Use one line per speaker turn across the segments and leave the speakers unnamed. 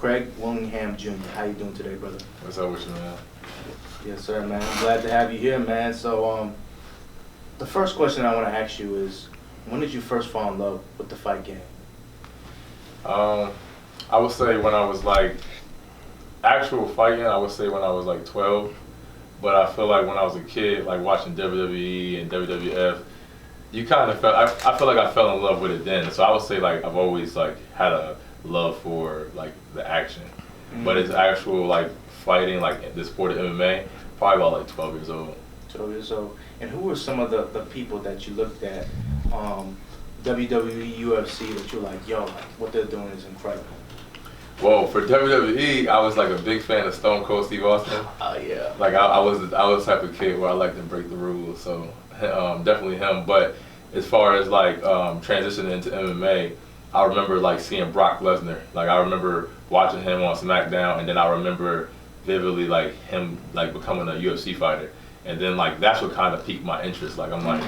Craig Willingham Jr. How you doing today, brother?
What's up with you, man?
Yes, sir, man. I'm glad to have you here, man. So, the first question I want to ask you is, when did you first fall in love with the fight game?
I would say when I was like, actual fighting, I would say when I was like 12. But I feel like when I was a kid, like watching WWE and WWF, you kind of felt, I feel like I fell in love with it then. So I would say like I've always like had a love for like the action. But it's actual like fighting, like the sport of MMA, probably about like 12 years old.
12 years old. And who were some of the people that you looked at, WWE, UFC, that you're like, yo, like, what they're doing is incredible?
Well, for WWE, I was like a big fan of Stone Cold Steve Austin.
Oh, yeah.
Like I was the type of kid where I liked to break the rules, so definitely him. But as far as like transitioning into MMA, I remember like seeing Brock Lesnar. Like I remember watching him on SmackDown, and then I remember vividly like him like becoming a UFC fighter. And then like that's what kind of piqued my interest. Like I'm like,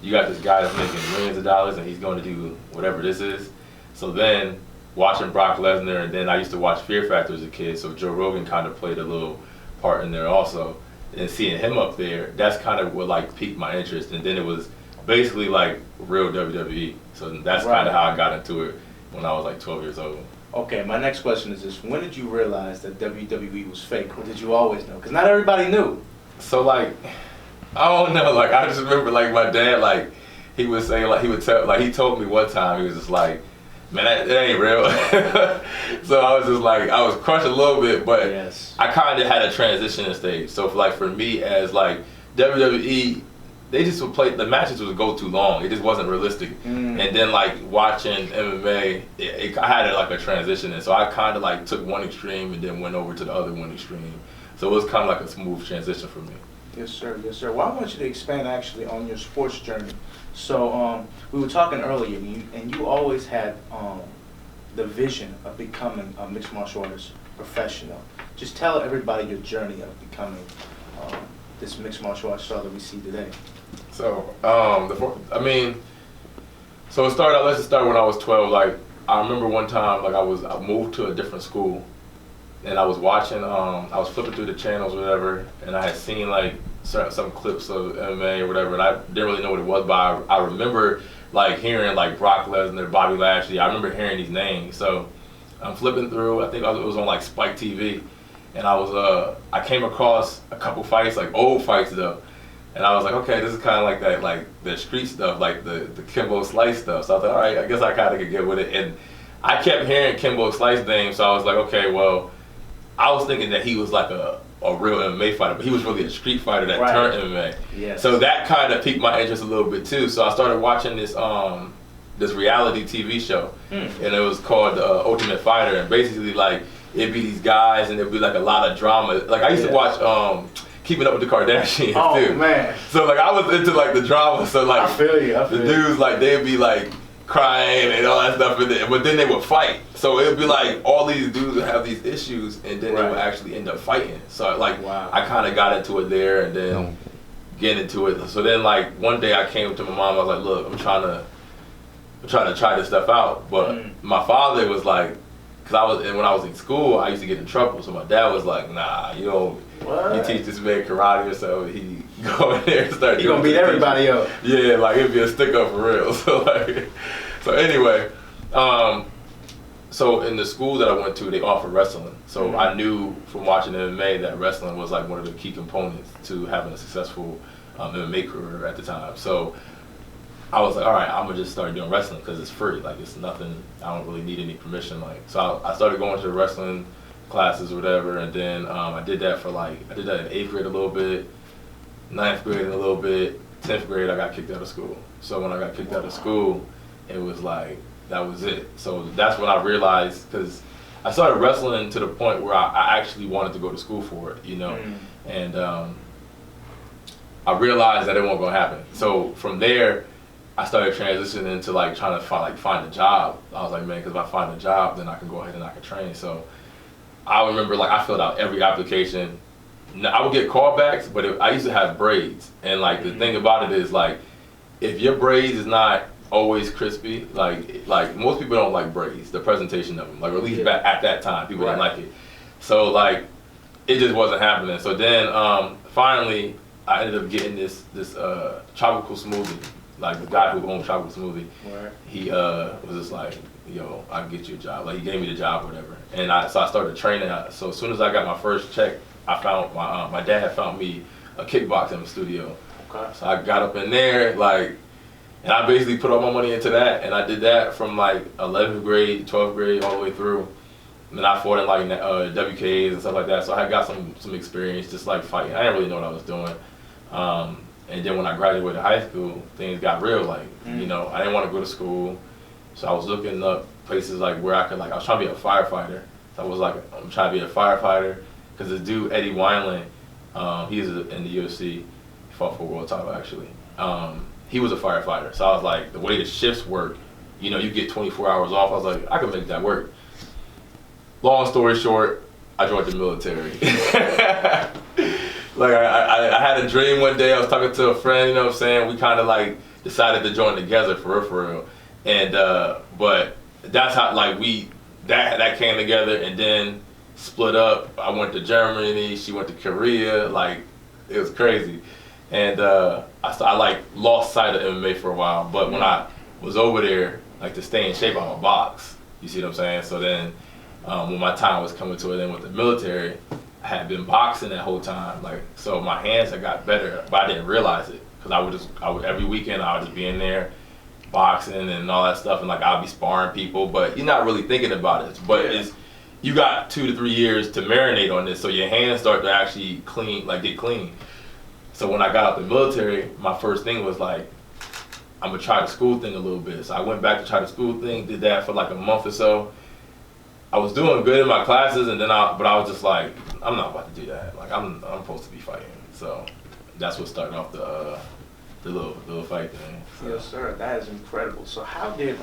you got this guy that's making millions of dollars and he's going to do whatever this is. So then watching Brock Lesnar, and then I used to watch Fear Factor as a kid, so Joe Rogan kind of played a little part in there also. And seeing him up there, that's kind of what like piqued my interest. And then it was basically like real WWE. So that's kind of how I got into it when I was like 12 years old.
Okay, my next question is this. When did you realize that WWE was fake, or did you always know? Because not everybody knew.
So like, I don't know, like I just remember like my dad, like he would say, like he would tell, like he told me one time, he was just like, man, that ain't real. So I was just like, I was crushed a little bit, but
yes.
I kind of had a transitioning stage. So for me as like WWE, they just would play, the matches would go too long. It just wasn't realistic. And then like watching MMA, I had like a transition. And so I kind of like took one extreme and then went over to the other one extreme. So it was kind of like a smooth transition for me.
Yes, sir. Yes, sir. Well, I want you to expand actually on your sports journey. So we were talking earlier, and you always had the vision of becoming a mixed martial artist professional. Just tell everybody your journey of becoming this mixed martial arts star that we see today.
So, so it started. Let's just start when I was 12. Like I remember one time, like I moved to a different school. And I was watching, I was flipping through the channels or whatever, and I had seen like some clips of MMA or whatever, and I didn't really know what it was, but I remember like hearing like Brock Lesnar, Bobby Lashley. I remember hearing these names. So I'm flipping through, I think it was on like Spike TV, and I came across a couple fights, like old fights though, and I was like, okay, this is kind of like that, like the street stuff, like the Kimbo Slice stuff. So I thought, all right, I guess I kind of could get with it, and I kept hearing Kimbo Slice names, so I was like, okay, well, I was thinking that he was like a real MMA fighter, but he was really a street fighter that turned MMA.
Yes. So
that kind of piqued my interest a little bit too. So I started watching this this reality TV show, and it was called Ultimate Fighter. And basically, like it'd be these guys, and it'd be like a lot of drama. Like I used to watch Keeping Up with the Kardashians too.
Oh man!
So like I was into like the drama. So like
I feel you.
The dudes like they'd be like crying and all that stuff, but then they would fight. So it would be like all these dudes would have these issues, and then they would actually end up fighting. So like I kind of got into it there, and then get into it. So then like one day I came to my mom. I was like, look, I'm trying to try this stuff out. But my father was like, because when I was in school, I used to get in trouble. So my dad was like, nah, you don't. You teach this man karate or something, he go in there and start.
He gonna beat everybody up.
Yeah, like it'd be a stick up for real. So anyway, so in the school that I went to, they offered wrestling. So I knew from watching MMA that wrestling was like one of the key components to having a successful MMA career at the time. So I was like, all right, I'm gonna just start doing wrestling because it's free. Like it's nothing. I don't really need any permission. Like so, I started going to the wrestling classes or whatever, and then I did that in 8th grade a little bit, 9th grade a little bit, 10th grade I got kicked out of school. So when I got kicked out of school, it was like that was it. So that's when I realized, because I started wrestling to the point where I actually wanted to go to school for it, you know, and I realized that it wasn't gonna happen. So from there, I started transitioning into like trying to find a job. I was like, man, because if I find a job, then I can go ahead and I can train. So I remember like I filled out every application. I would get callbacks, but I used to have braids, and like the thing about it is like, if your braids is not always crispy. Like most people don't like braids, the presentation of them. Like, or at least back at that time, people didn't like it. So like, it just wasn't happening. So then finally, I ended up getting this tropical smoothie. Like the guy who owned Tropical Smoothie, he was just like, yo, I can get you a job. Like he gave me the job or whatever. And so I started training. So as soon as I got my first check, I found my dad had found me a kickboxing studio. Okay. So I got up in there, like, and I basically put all my money into that, and I did that from like 11th grade, 12th grade, all the way through. And then I fought in like WKAs and stuff like that. So I got some experience just like fighting. I didn't really know what I was doing. And then when I graduated high school, things got real. Like, you know, I didn't want to go to school. So I was looking up places like where I could, like, I was trying to be a firefighter. So I was like, I'm trying to be a firefighter. Because this dude, Eddie Wineland, he was in the UFC. He fought for a world title, actually. He was a firefighter. So I was like, the way the shifts work, you know, you get 24 hours off. I was like, I can make that work. Long story short, I joined the military. Like I had a dream one day. I was talking to a friend, you know what I'm saying? We kind of like decided to join together for real. And but that's how like that came together and then split up. I went to Germany, she went to Korea, like it was crazy. And I like lost sight of MMA for a while, but when I was over there, like to stay in shape, I'm a box. You see what I'm saying? So then when my time was coming to an end with the military, I had been boxing that whole time, like, so my hands had got better, but I didn't realize it, because I would every weekend I would just be in there boxing and all that stuff, and like I'll be sparring people, but you're not really thinking about it. But you got 2 to 3 years to marinate on this, so your hands start to actually get clean. So when I got out the military, my first thing was like, I'm gonna try the school thing a little bit. So I went back to try the school thing, did that for like a month or so. I was doing good in my classes, and then but I was just like, I'm not about to do that. Like I'm supposed to be fighting. So that's what started off the little fight thing. So.
Yes, sir. That is incredible. So how did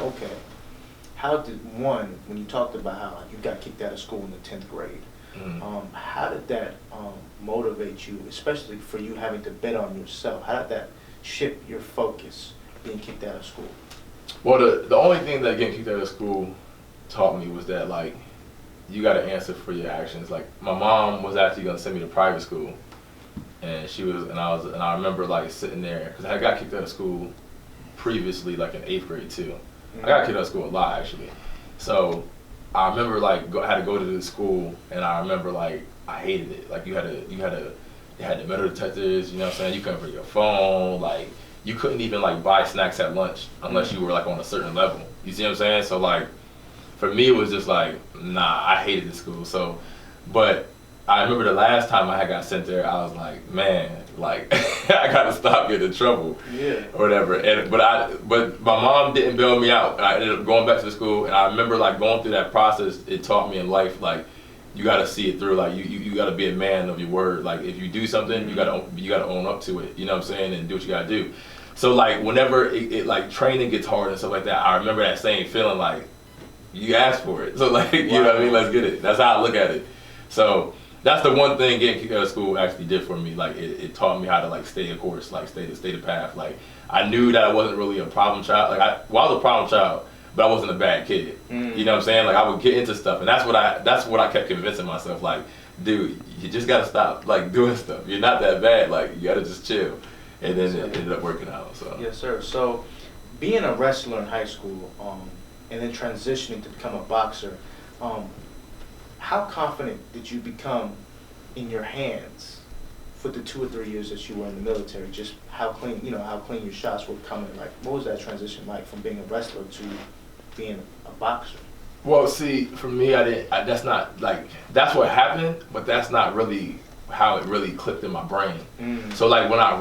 one, when you talked about how you got kicked out of school in the 10th grade, how did that motivate you, especially for you having to bet on yourself? How did that shift your focus being kicked out of school?
Well, the only thing that getting kicked out of school taught me was that, like, you got to answer for your actions. Like, my mom was actually going to send me to private school, and I remember like sitting there, because I got kicked out of school previously, like in 8th grade too. I got kicked out of school a lot, actually. So I remember like I had to go to the school, and I remember like I hated it. Like they had the metal detectors, you know what I'm saying? You couldn't bring your phone, like you couldn't even like buy snacks at lunch unless you were like on a certain level. You see what I'm saying? So like for me it was just like, nah, I hated the school. So, but I remember the last time I had got sent there, I was like, man, like I gotta stop getting in trouble, or whatever. And but my mom didn't bail me out. I ended up going back to the school, and I remember like going through that process. It taught me in life, like you gotta see it through. Like you gotta be a man of your word. Like if you do something, you gotta own up to it. You know what I'm saying? And do what you gotta do. So like whenever it like training gets hard and stuff like that, I remember that same feeling like you asked for it. So like you know what I mean? Let's get it. That's how I look at it. So. That's the one thing getting kicked out of school actually did for me. Like it taught me how to like stay the course, like stay the path. Like I knew that I wasn't really a problem child. Like I was a problem child, but I wasn't a bad kid. You know what I'm saying? Like I would get into stuff, and that's what I kept convincing myself. Like, dude, you just gotta stop like doing stuff. You're not that bad. Like you gotta just chill. And then it ended up working out. So
yes, sir. So being a wrestler in high school, and then transitioning to become a boxer. How confident did you become in your hands for the 2 or 3 years that you were in the military? Just how clean your shots were coming. Like, what was that transition like from being a wrestler to being a boxer?
Well, see, for me, that's not like that's what happened, but that's not really how it really clicked in my brain. So like when I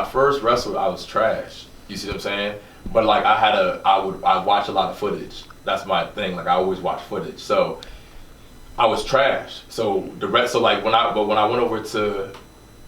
first wrestled, I was trash. You see what I'm saying? But like I watch a lot of footage. That's my thing. Like I always watch footage. So. I was trash. So when I went over to the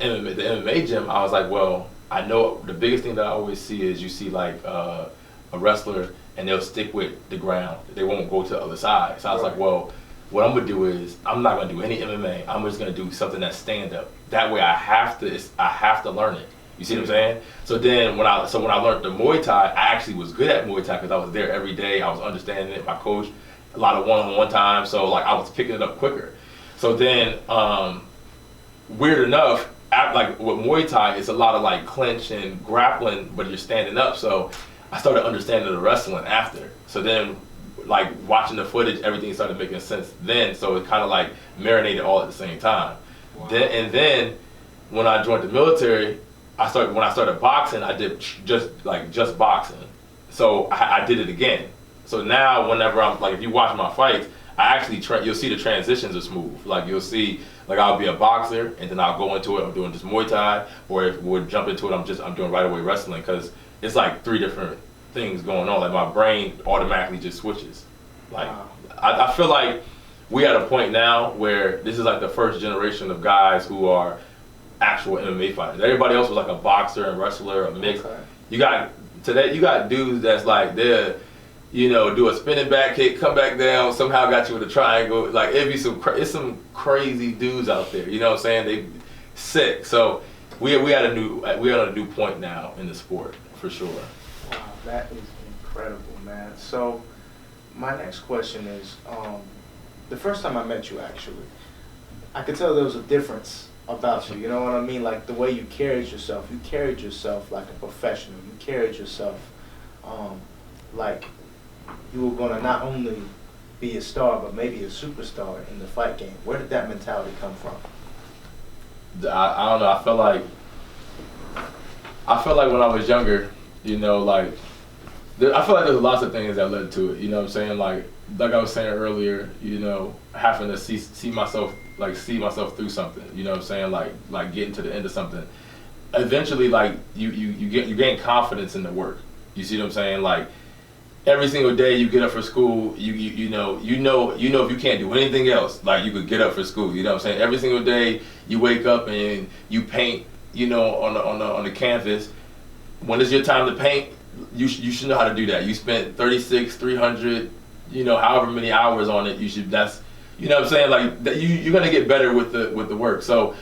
MMA gym, I was like, well, I know the biggest thing that I always see is you see like a wrestler and they'll stick with the ground. They won't go to the other side. So I was like, well, what I'm gonna do is I'm not gonna do any MMA. I'm just gonna do something that's stand up. That way I have to learn it. You see what I'm saying? So then when I learned the Muay Thai, I actually was good at Muay Thai because I was there every day. I was understanding it. My coach, a lot of one-on-one time, so like I was picking it up quicker. So then, weird enough, like with Muay Thai, it's a lot of like clinch and grappling, but you're standing up. So I started understanding the wrestling after. So then, like watching the footage, everything started making sense then. So it kind of like marinated all at the same time. Wow. Then when I joined the military, when I started boxing, I did just boxing. So I did it again. So now whenever I'm like, if you watch my fights, I actually you'll see the transitions are smooth. Like you'll see, like I'll be a boxer and then I'll go into it. I'm doing just Muay Thai, or if we'll jump into it, I'm doing right away wrestling because it's like 3 different things going on. Like my brain automatically just switches. Like wow. I feel like we at a point now where this is like the first generation of guys who are actual MMA fighters. Everybody else was like a boxer and wrestler, a mix. Okay. You got dudes that's like they're, do a spinning back kick, come back down, somehow got you with a triangle. Like it'd be it's some crazy dudes out there. You know what I'm saying? They sick. So we at a new point now in the sport for sure.
Wow, that is incredible, man. So my next question is, the first time I met you, actually, I could tell there was a difference about you. You know what I mean? Like the way you carried yourself. You carried yourself like a professional. You carried yourself like you were gonna not only be a star, but maybe a superstar in the fight game. Where did that mentality come from?
I don't know. I feel like when I was younger, I feel like there's lots of things that led to it. You know what I'm saying? Like I was saying earlier, having to see myself through something. You know what I'm saying? Like getting to the end of something. Eventually, like you gain confidence in the work. You see what I'm saying? Like every single day you get up for school, you know if you can't do anything else, like you could get up for school. You know what I'm saying? Every single day you wake up and you paint, on the canvas. When it's your time to paint, you should know how to do that. You spent 300, however many hours on it. That's, you know what I'm saying? Like you're gonna get better with the work. So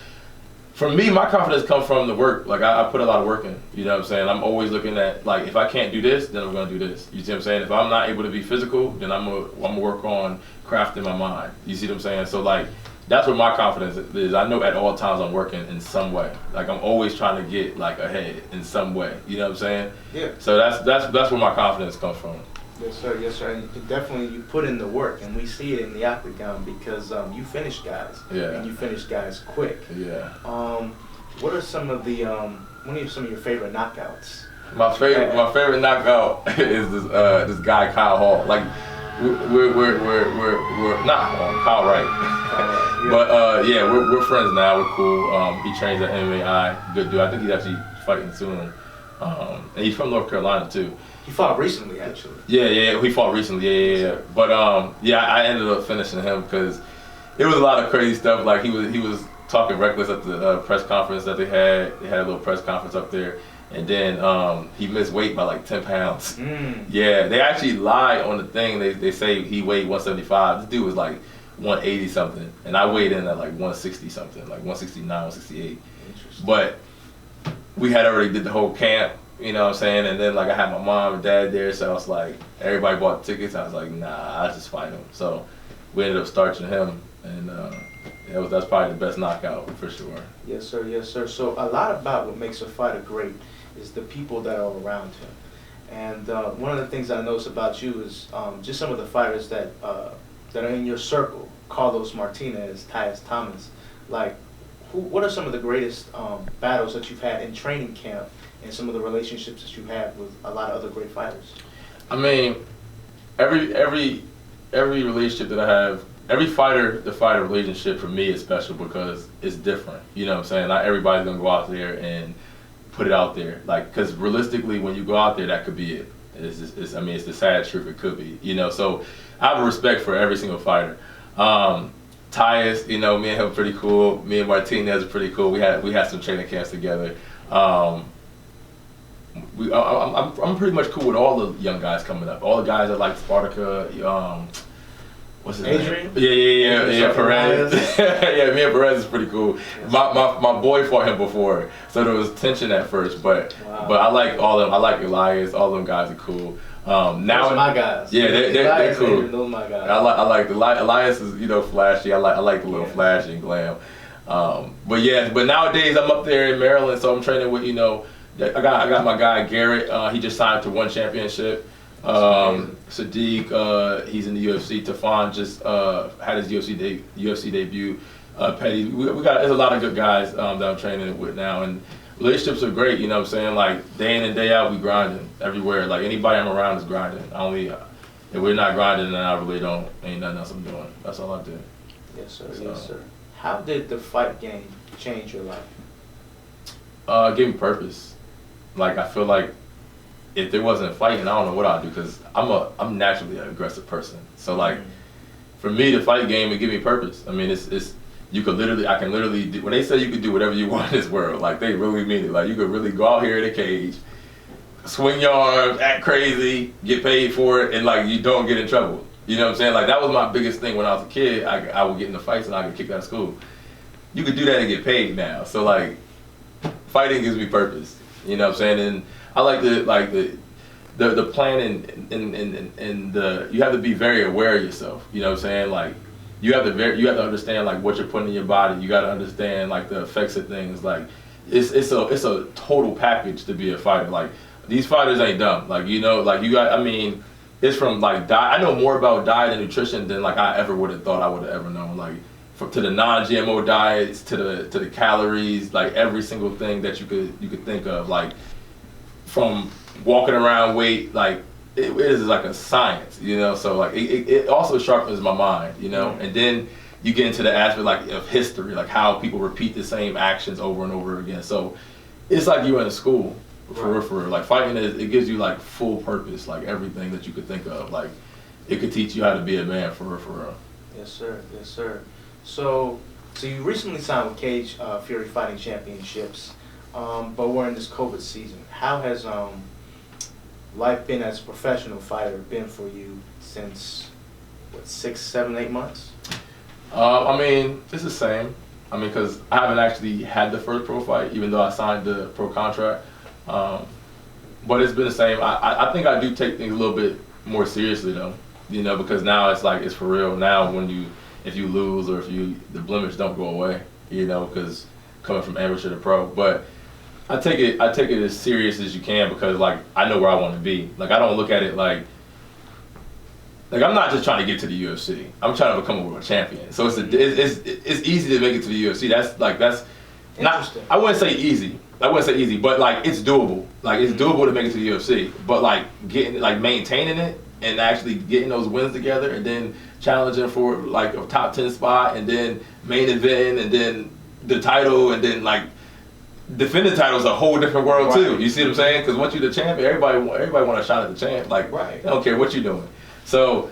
for me, my confidence comes from the work. Like I put a lot of work in. You know what I'm saying? I'm always looking at, like, if I can't do this, then I'm gonna do this. You see what I'm saying? If I'm not able to be physical, then I'm gonna work on crafting my mind. You see what I'm saying? So like that's where my confidence is. I know at all times I'm working in some way. Like I'm always trying to get like ahead in some way. You know what I'm saying?
Yeah.
So that's where my confidence comes from.
Yes, sir. Yes, sir. And definitely, you put in the work, and we see it in the octagon because you finish guys. Yeah. And you finish guys quick.
Yeah.
What are some of the what are some of your favorite knockouts?
My favorite knockout is this guy Kyle Hall. Like we're not Hall, Kyle Wright. Yeah. But we're friends now. We're cool. He trains at MMA. Good dude. I think he's actually fighting soon. And he's from North Carolina too.
He fought recently, actually.
Yeah, he fought recently. Yeah. But I ended up finishing him because it was a lot of crazy stuff. Like he was talking reckless at the press conference that they had. They had a little press conference up there, and then he missed weight by like 10 pounds. Yeah, they actually lied on the thing. They say he weighed 175. This dude was like 180 something, and I weighed in at like 160 something, like 169, 168. But we had already did the whole camp. You know what I'm saying? And then like I had my mom and dad there, so I was like, everybody bought tickets. I was like, nah, I'll just fight him. So we ended up starting him, and that's probably the best knockout for sure.
Yes, sir. Yes, sir. So a lot about what makes a fighter great is the people that are around him. And one of the things I notice about you is just some of the fighters that are in your circle. Carlos Martinez, Tyus Thomas. Like, what are some of the greatest battles that you've had in training camp, and some of the relationships that you have with a lot of other great fighters?
I mean, every relationship that I have, every fighter-to-fighter relationship for me is special because it's different. You know what I'm saying? Not everybody's gonna go out there and put it out there. Like, because realistically, when you go out there, that could be it. It's the sad truth. It could be. So I have a respect for every single fighter. Tyus, me and him are pretty cool. Me and Martinez are pretty cool. We had some training camps together. I'm pretty much cool with all the young guys coming up. All the guys that like Spartica, What's his
Adrian?
name? Yeah, Perez. Yeah, me and Perez is pretty cool. My boy fought him before, so there was tension at first, but I like all of them. I like Elias. All them guys are cool. Now
those are my guys.
Yeah, they're cool.
Adrian, those are my guys.
I like Elias is flashy. I like the little flashy and glam. But nowadays I'm up there in Maryland, so I'm training with I got my guy Garrett. He just signed to one championship. Sadiq, he's in the UFC. Tafan just had his UFC debut. Petty, we got there's a lot of good guys that I'm training with now, and relationships are great. You know what I'm saying? Like day in and day out, we grinding everywhere. Like anybody I'm around is grinding. If we're not grinding, then I really ain't nothing else I'm doing. That's all I do.
Yes, sir. So, yes, sir. How did the fight game change your life?
It gave me purpose. Like I feel like if there wasn't fighting, I don't know what I'd do, because I'm naturally an aggressive person. So like, for me, the fight game would give me purpose. I mean, I can literally do, when they say you can do whatever you want in this world, like they really mean it. Like you could really go out here in a cage, swing your arms, act crazy, get paid for it, and like you don't get in trouble. You know what I'm saying? Like that was my biggest thing when I was a kid. I would get into fights and I get kicked out of school. You could do that and get paid now. So like, fighting gives me purpose. You know what I'm saying? And I like the plan and you have to be very aware of yourself. You know what I'm saying? Like you have to understand like what you're putting in your body. You got to understand like the effects of things. Like it's a total package to be a fighter. Like these fighters ain't dumb. Like it's from like diet. I know more about diet and nutrition than like I ever would have thought I would have ever known. Like to the non-GMO diets, to the calories, like every single thing that you could think of, like from walking around weight, like it is like a science, so like it also sharpens my mind, and then you get into the aspect like of history, like how people repeat the same actions over and over again. So it's like you're in a school for real. Like fighting it gives you like full purpose, like everything that you could think of. Like it could teach you how to be a man for real.
Yes, sir. Yes, sir. So you recently signed with Cage Fury Fighting Championships, but we're in this COVID season. How has life been as a professional fighter been for you since, 6, 7, 8 months?
It's the same. Because I haven't actually had the first pro fight, even though I signed the pro contract. But it's been the same. I think I do take things a little bit more seriously though, because now it's like it's for real. Now if you lose or the blemish don't go away, because coming from amateur to pro. But I take it as serious as you can, because like I know where I want to be. Like I don't look at it like I'm not just trying to get to the UFC. I'm trying to become a world champion. So it's easy to make it to the UFC. That's not, I wouldn't say easy, but like it's doable. Like it's doable to make it to the UFC. But like maintaining it and actually getting those wins together, and then challenging for like a top 10 spot, and then main event, and then the title, and then like defending the title is a whole different world too. You see what I'm saying? Because once you're the champion, everybody want a shot at the champ. Like they don't care what you're doing. So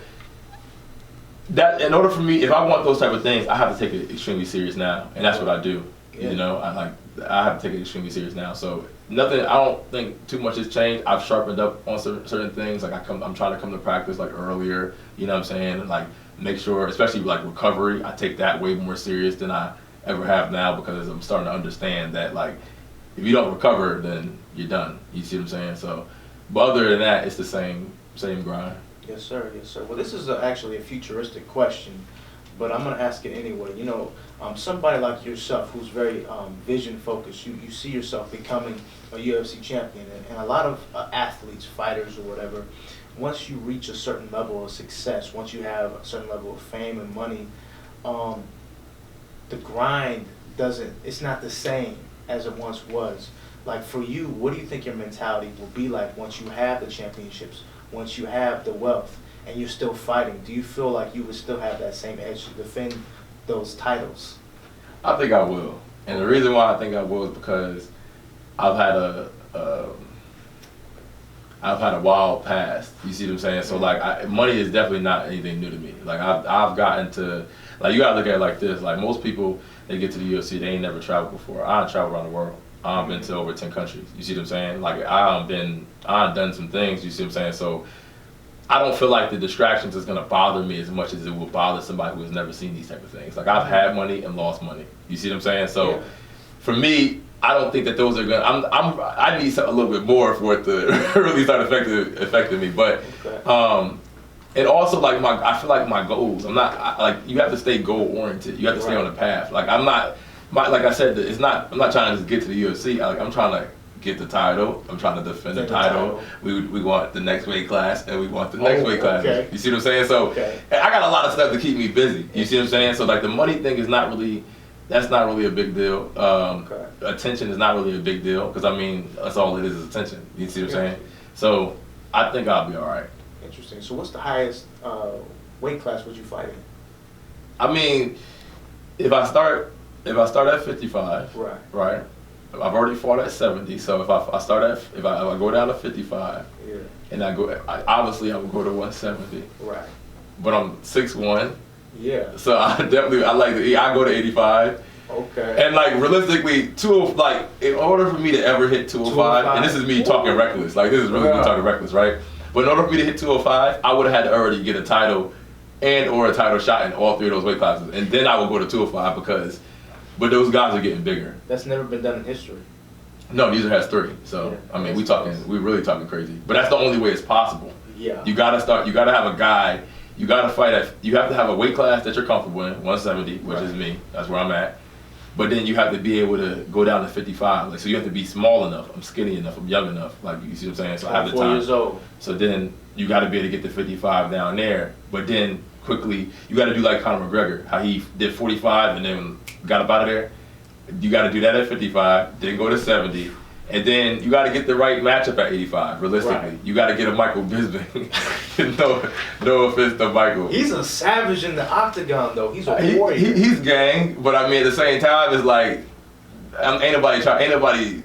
that in order for me, if I want those type of things, I have to take it extremely serious now, and that's what I do. Yeah. I have to take it extremely serious now. So nothing. I don't think too much has changed. I've sharpened up on certain things. Like I'm trying to come to practice like earlier. You know what I'm saying? And like make sure, especially like recovery, I take that way more serious than I ever have now, because I'm starting to understand that like if you don't recover, then you're done. You see what I'm saying? So, but other than that, it's the same grind.
Yes, sir. Yes, sir. Well, this is actually a futuristic question, but I'm going to ask it anyway. Somebody like yourself who's very vision focused, you see yourself becoming a UFC champion, and a lot of athletes, fighters or whatever, once you reach a certain level of success, once you have a certain level of fame and money, the grind it's not the same as it once was. Like for you, what do you think your mentality will be like once you have the championships, once you have the wealth, and you're still fighting? Do you feel like you would still have that same edge to defend those titles?
I think I will. And the reason why I think I will is because I've had a wild past. You see what I'm saying? So like money is definitely not anything new to me. Like I've gotten to, like, you gotta look at it like this. Like most people, they get to the UFC, they ain't never traveled before. I traveled around the world. I've been to over 10 countries. You see what I'm saying? Like I've done some things. You see what I'm saying? So I don't feel like the distractions is gonna bother me as much as it will bother somebody who has never seen these type of things. Like I've had money and lost money. You see what I'm saying? So for me, I don't think that those are gonna. I need a little bit more for it to really start affecting me. But and also like I feel like my goals. I'm not like you have to stay goal oriented. You have to stay on the path. Like I'm not. Like I said, it's not. I'm not trying to just get to the UFC. Like I'm trying to get the title. I'm trying to defend the title. We want the next weight class, and we want the next weight class.
Okay.
You see what I'm saying? So I got a lot of stuff to keep me busy. You see what I'm saying? So like the money thing is not really. That's not really a big deal. Attention is not really a big deal because I mean that's all it is attention. You see what I'm saying? So I think I'll be all right.
Interesting. So what's the highest weight class would you fight in?
I mean, if I start at 55, right? I've already fought at 70. So if I go down to 55, and obviously I would go to 170.
Right.
But I'm 6'1".
Yeah.
So I go to 85.
Okay.
And like realistically, in order for me to ever hit 205, and this is me talking reckless, like this is really me talking reckless, right? But in order for me to hit 205, I would have had to already get a title or a title shot in all three of those weight classes, and then I would go to 205 but those guys are getting bigger.
That's never been done in history.
No, these has 3. So I mean, we're really talking crazy. But that's the only way it's possible.
Yeah.
You gotta have a guy. You gotta fight you have to have a weight class that you're comfortable in, 170, which is me. That's where I'm at. But then you have to be able to go down to 55. Like so, you have to be small enough. I'm skinny enough. I'm young enough. Like you see what I'm saying? So I have the time.
4 years old.
So then you got to be able to get to 55 down there. But then quickly you got to do like Conor McGregor, how he did 45 and then got up out of there. You got to do that at 55, then go to 70. And then you got to get the right matchup at 85, realistically. You got to get a Michael Bisping. no offense to Michael.
He's a savage in the octagon, though. He's a warrior.
He's gang, but I mean, at the same time, it's like, ain't nobody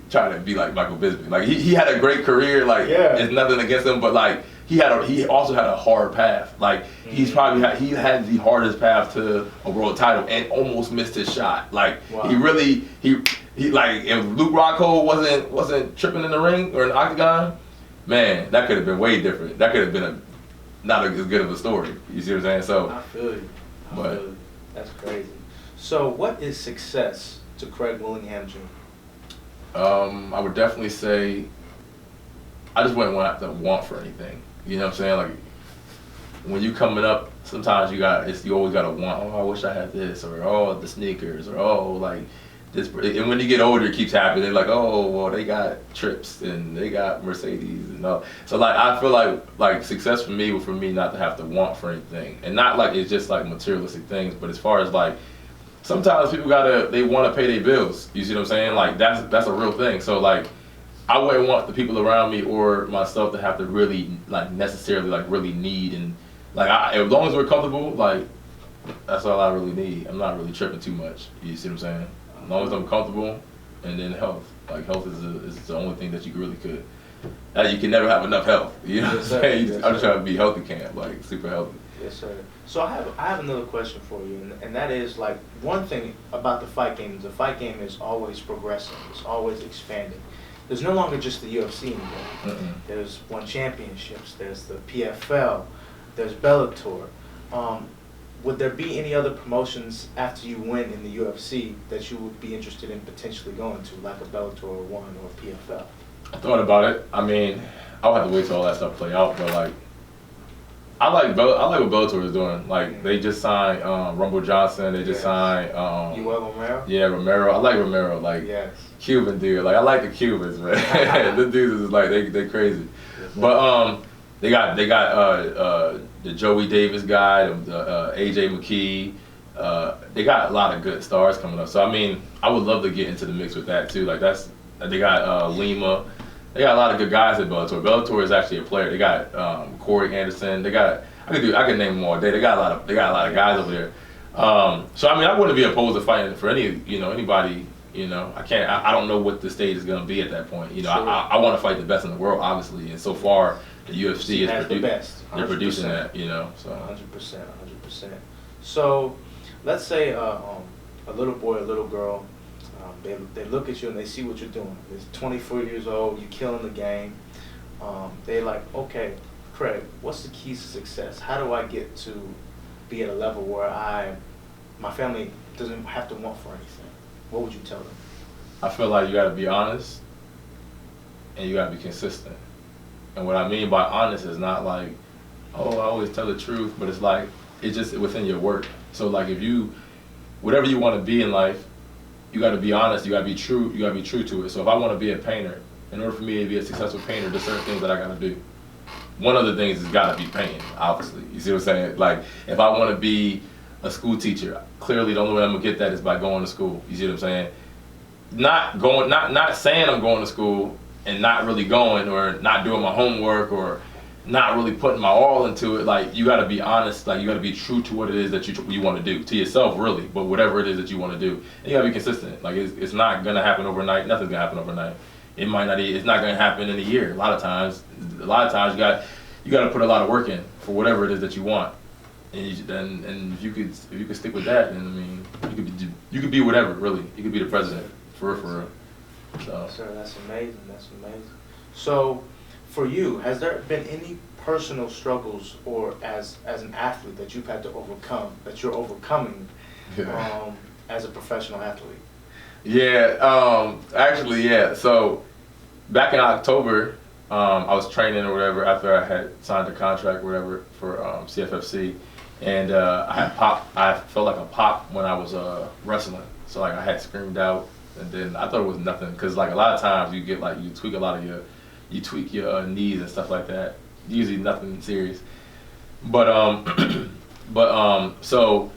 trying to be like Michael Bisping. Like, he had a great career. Like, it's nothing against him, but like, he also had a hard path. Like, he had the hardest path to a world title and almost missed his shot. Like, he like if Luke Rockhold wasn't tripping in the ring or in the octagon, man, that could have been way different. That could have been not as good of a story. You see what I'm saying? So
I feel you. I feel you. That's crazy. So what is success to Craig Willingham Jr.?
I would definitely say I just wouldn't have to want for anything. You know what I'm saying? Like when you coming up, sometimes you always gotta want. Oh, I wish I had this, or oh, the sneakers, or oh, like this. And when you get older, it keeps happening. Like oh, well, they got trips and they got Mercedes and all. So like I feel like success for me not to have to want for anything, and not like it's just like materialistic things, but as far as like sometimes people they want to pay their bills. You see what I'm saying? Like that's a real thing. So like. I wouldn't want the people around me or myself to have to really necessarily really need and as long as we're comfortable, like that's all I really need. I'm not really tripping too much. You see what I'm saying? As long as I'm comfortable, and then health. Like health is the only thing that you really could. You can never have enough health. You know what I'm saying? I'm just trying to be healthy camp, like super healthy.
Yes, sir. So I have another question for you, and that is like one thing about the fight game. The fight game is always progressing. It's always expanding. There's no longer just the UFC anymore. There's One Championships, there's the PFL, there's Bellator. Would there be any other promotions after you win in the UFC that you would be interested in potentially going to, like a Bellator or One or PFL?
I thought about it. I mean, I'll have to wait till all that stuff play out, but like, I like what Bellator is doing. Like they just signed Rumble Johnson. They just signed
Romero.
Yeah, Romero. I like Romero. Like Cuban dude. Like I like the Cubans, man. The dudes is like they crazy. Yes, but they got the Joey Davis guy, the AJ McKee. They got a lot of good stars coming up. So I mean, I would love to get into the mix with that too. Like they got Lima. They got a lot of good guys at Bellator. Bellator is actually a player. They got Corey Anderson. They got I could name them all day. They got a lot of guys over there. So I mean, I wouldn't be opposed to fighting for anybody. You know, I don't know what the stage is going to be at that point. You know, sure. I want to fight the best in the world, obviously, and so far the UFC is
the best.
They're producing that. You know, so
100%. So let's say a little boy, a little girl. They look at you and they see what you're doing. You're 24 years old, you're killing the game. They're like, okay, Craig, what's the keys to success? How do I get to be at a level where my family doesn't have to want for anything? What would you tell them?
I feel like you got to be honest and you got to be consistent. And what I mean by honest is not like, oh, I always tell the truth, but it's like, it's just within your work. So like if you, whatever you want to be in life, you got to be honest, you got to be true, you got to be true to it. So if I want to be a painter, in order for me to be a successful painter, there's certain things that I got to do. One of the things has got to be painting, obviously. You see what I'm saying? Like, if I want to be a school teacher, clearly the only way I'm gonna get that is by going to school. You see what I'm saying? Not saying I'm going to school and not really going, or not doing my homework, or not really putting my all into it. Like, you got to be honest. Like, you got to be true to what it is that you want to do, to yourself, really. But whatever it is that you want to do, and you got to be consistent. Like, it's not gonna happen overnight. Nothing's gonna happen overnight. It might not. It's not gonna happen in a year. A lot of times you got to put a lot of work in for whatever it is that you want. And if you could stick with that, then I mean, you could be whatever, really. You could be the president, for real. So.
Sir, that's amazing. That's amazing. So, for you, has there been any personal struggles, or as an athlete, that you've had to overcome, that you're overcoming, as a professional athlete?
Yeah, actually, yeah. So, back in October, I was training or whatever after I had signed a contract or whatever for CFFC, and I felt like a pop when I was wrestling. So like I had screamed out, and then I thought it was nothing, because like a lot of times you get like, you tweak your knees and stuff like that. Usually nothing serious, but so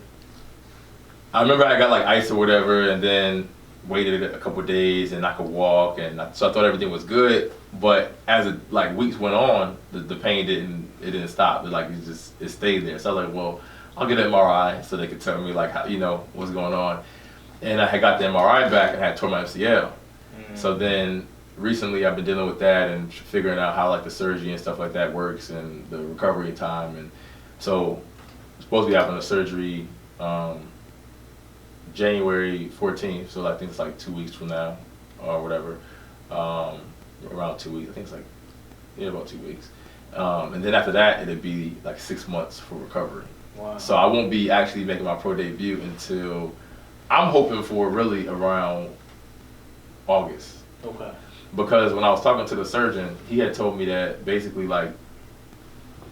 I remember I got like ice or whatever, and then waited a couple of days and I could walk, and so I thought everything was good. But as weeks went on, the pain didn't stop. It stayed there. So I was like, well, I'll get an MRI so they could tell me like how, what's going on. And I had got the MRI back and had tore my MCL. So then recently I've been dealing with that and figuring out how like the surgery and stuff like that works and the recovery time. And so I'm supposed to be having a surgery January 14th, so I think it's like 2 weeks from now or whatever, around 2 weeks. I think it's like, about 2 weeks. And then after that, it'd be like 6 months for recovery.
Wow.
So I won't be actually making my pro debut until, I'm hoping for really around August.
Okay.
Because when I was talking to the surgeon, he had told me that basically like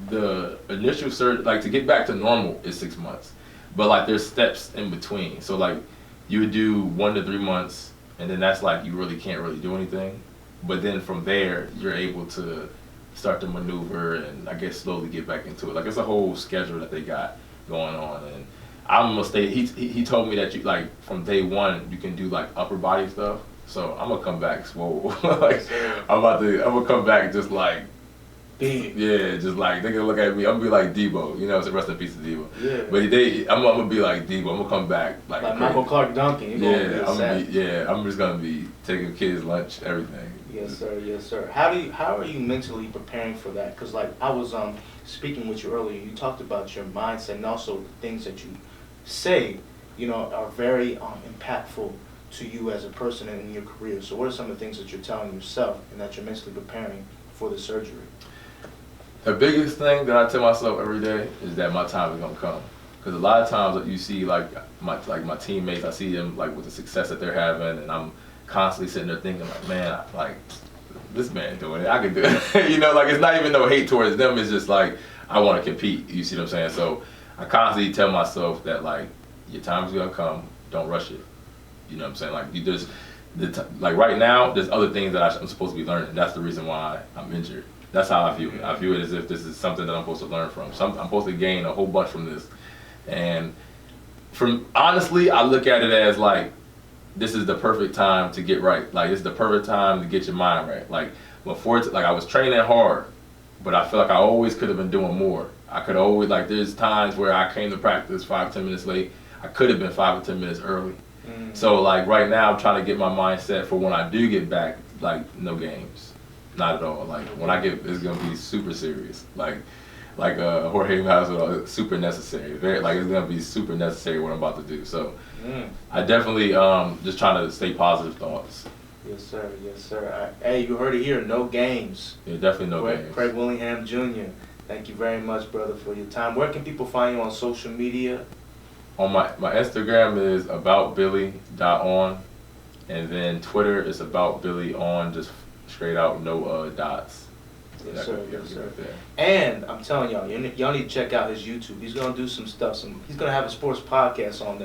the initial surgery, like to get back to normal is 6 months. But like there's steps in between. So like you would do 1 to 3 months, and then that's like you really can't really do anything. But then from there, you're able to start to maneuver and I guess slowly get back into it. Like it's a whole schedule that they got going on. And I'm gonna stay, he told me that you like from day one, you can do like upper body stuff. So I'm gonna come back swole. Like I'm gonna come back just like,
big.
yeah, just like they're gonna look at me. I'm gonna be like Debo, so rest in peace to Debo.
Yeah.
But I'm gonna be like Debo. I'm gonna come back like
Michael Clark Duncan.
I'm just gonna be taking kids lunch, everything.
Yes, sir. Yes, sir. How are you mentally preparing for that? Because like I was speaking with you earlier, you talked about your mindset and also the things that you say, are very impactful to you as a person and in your career. So what are some of the things that you're telling yourself and that you're mentally preparing for the surgery?
The biggest thing that I tell myself every day is that my time is gonna come. Because a lot of times that you see like my teammates, I see them like with the success that they're having, and I'm constantly sitting there thinking like, man, like this man doing it, I can do it. Like it's not even no hate towards them. It's just like I want to compete. You see what I'm saying? So I constantly tell myself that like your time is gonna come. Don't rush it. You know what I'm saying? Like like right now, there's other things that I'm supposed to be learning. That's the reason why I'm injured. That's how I view it. I view it as if this is something that I'm supposed to learn from. I'm supposed to gain a whole bunch from this. And honestly, I look at it as like, this is the perfect time to get right. Like, this is the perfect time to get your mind right. Like, I was training hard, but I feel like I always could have been doing more. I could always, like, there's times where I came to practice 5-10 minutes late. I could have been 5 or 10 minutes early. So, like, right now, I'm trying to get my mindset for when I do get back, like, no games. Not at all. Like, when I get, it's going to be super serious. Like Jorge Masvidal, super necessary. It's going to be super necessary what I'm about to do. So, I definitely just trying to stay positive thoughts.
Yes, sir. Yes, sir. Hey, you heard it here. No games.
Yeah, definitely no games.
Craig Willingham Jr. Thank you very much, brother, for your time. Where can people find you on social media?
On my Instagram is aboutbilly.on, and then Twitter is aboutbillyon, just straight out, no dots.
Yes, sir. Yes, sir. And I'm telling y'all, y'all need to check out his YouTube. He's gonna do some stuff. He's gonna have a sports podcast on there.